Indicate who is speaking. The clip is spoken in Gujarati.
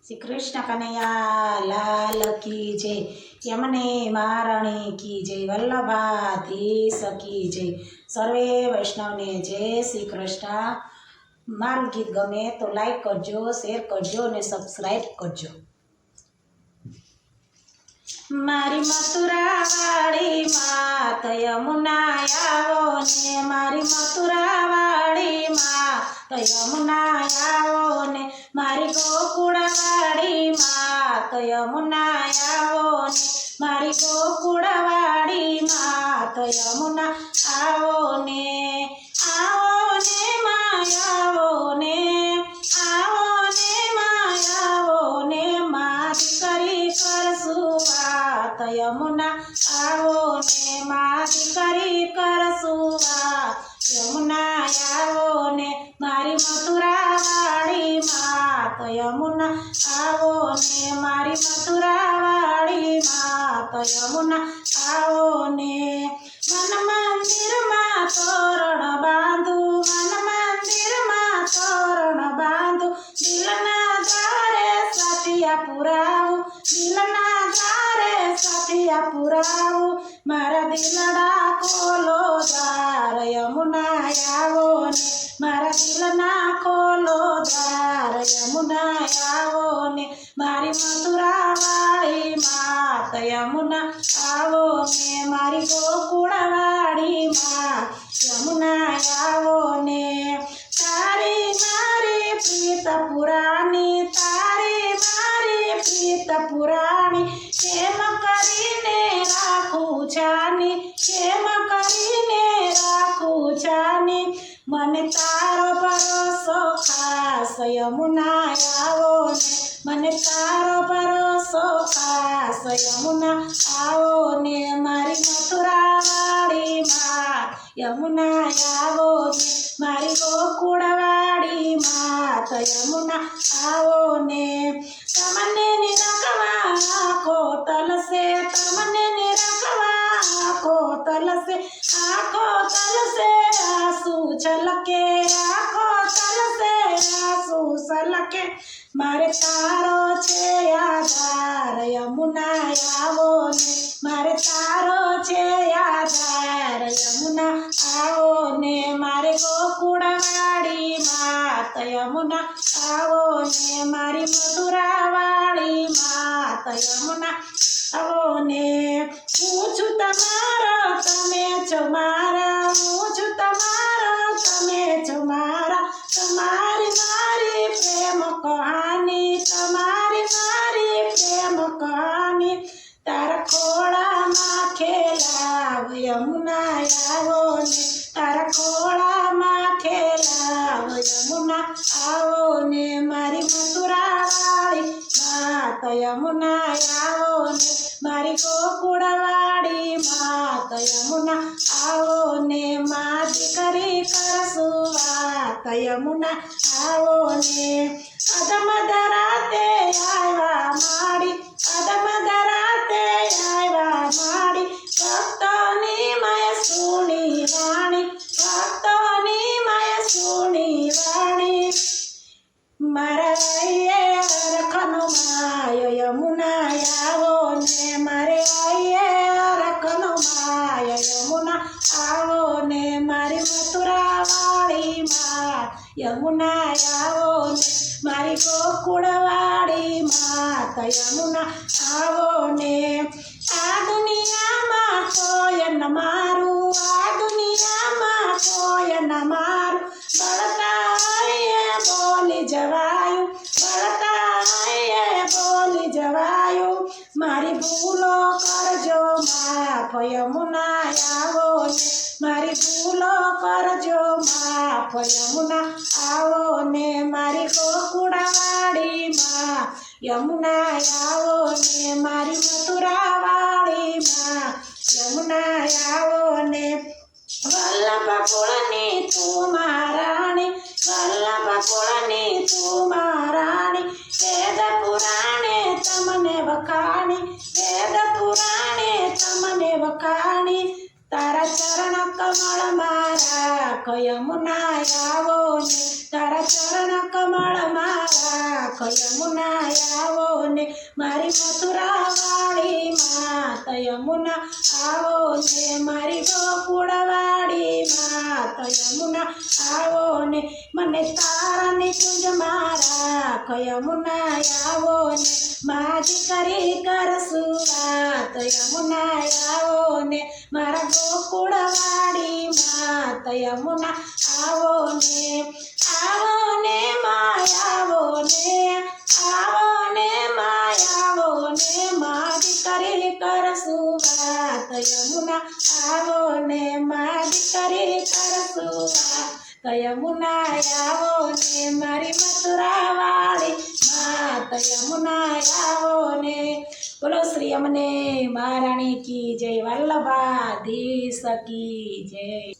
Speaker 1: श्री कृष्ण कन्हैया लाल की जय। यमने महाराणी की जय। वल्लभाधीश की जय। सर्वे वैष्णव ने जय श्री कृष्ण। मारू गीत गमे तो लाइक करजो, शेर करजो ने सब्सक्राइब करजो। मारी मथुरा वाड़ी मात यमुना आवो ने, मारी मथुरा वाड़ी मात यमुना आवो ने, मारी गोकुळ वाड़ी मात यमुना आवो ने, मारी गोकुळ वाड़ी मात यमुना आवो ने। आवो ने मायावो ने, आवो ने मायावो ने, मारी करी करसुवात यमुना आवो ने, मारी करी करसुवात यमुना आवो ने, मारी मथुरा वाड़ी मात यमुना आवो ने, मारी मथुरा वाड़ी मात यमुना आवो ने। मन मंदिर मां तोरण बांधू, मन मंदिर मां तोरण बांधू, दिलना द्वारे साथिया पुराऊ, दिलना द्वारे साथिया पुराऊ, मारा दिलड़ा खोलो द्वार यमुना आवो ने, मारा दिलना खोलो द्वार यमुना आवो ने, मारी मथुरा वाड़ी मात यमुना आवो ने, मारी गोकुळ वाड़ी मात यमुना आवो ने। तारी मारी प्रीत पुराणी, तारी मारी प्रीत पुराणी, केम करीने राखू छानी, केम करीने राखू छानी, मने तारो भरोसो खास यमुना आवो ने, मने तारो भरोसो खास यमुना आवो ने, मारी मथुरा वाड़ी मात यमुना आवो ने, मारी गोकुळ वाड़ी मात यमुना आवो ने। तमने निरखवा कोतल से, तमने निरखवा कोतल से, आँखों तल से आंसू छलके, आँखों तल से आंसू छलके, मारे तारो छे आधार यमुना आवो ने, मारे तारो छे आधार यमुना आवो ने, मारे गोकुळ वाड़ी मात यमुना आवो ने, मारी मथुरा वाड़ी मात यमुना आवो ने। હું છું તમારા તમે છો મારા, હું છું તમારા તમે છો મારા, તમારી મારી પ્રેમ કહાની, તમારી મારી પ્રેમ કહાની, તારા ખોળામાં ખેલાવ યમુના આવો ને, તારા ખોળામાં ખેલાવ યમુના આવો ને, મારી મથુરા વાળી માત યમુના આવો ને, મારી ગોકુળ વાડી માત યમુના આવો ને, મા દીકરી કરસુવાત યમુના આવો ને। અધમ ધરાતે આવ્યા માડી, અધમ ધરાતે આવ્યા માડી, ભક્તોની મય સુણી વાણી, ભક્તોની મય સુણી વાણી, મારા ભાઈએ રખનો માયો યમુના આવો ને, મારે ભાઈએ રખનો માયો યમુના આવો ને, મારી મથુરા વાળી માત યમુના આવો ને, મારી ગોકુળ વાળી માત યમુના આવો ને। આ દુનિયામાં કોઈ ન મારું, આ દુનિયામાં કોઈ ન મારું, બળતા હૈયે બોલી જવાયું, બળતા હૈયે બોલી જવાયું, મારી ભૂલો કરજો માફ યમુના આવો ને, મારી ભૂલો કરજો માફ યમુના આવો ને, મારી ગોકુળ વાડી માં યમુના આવો ને, મારી મથુરા વાડી માં યમુના આવો ને। વલ્લભ કુળની તું મહારાણી, વલ્લભ કુળની તું મહારાણી, વેદ પુરાણે તમને વખાણી, વેદ પુરાણે તમને વખાણી, તારા ચરણ કમળ મારા યમુના આવો ને, તારા ચરણ કમળ મારા યમુના આવો ને મારી મથુરા વાળી માત યમુના આવો ને મારી ગોકુળ વાળી માત યમુના આવો ને મને તારાની કુંજમાં રાખ યમુના આવો ને માજી કરી કરશું વાત યમુના આવો ને મારા ગોકુળ વાળી માત યમુના આવો ને માયાવો ને માયાવો ને મારી કરી કરશું વાત યમુના આવો ને મારી કરી કરશું વાત યમુના આવો ને મારી મથુરા વાળી માત યમુના આવો ને બોલો શ્રી અમને મહારાણી કી જય વલ્લભાધીશ કી જય।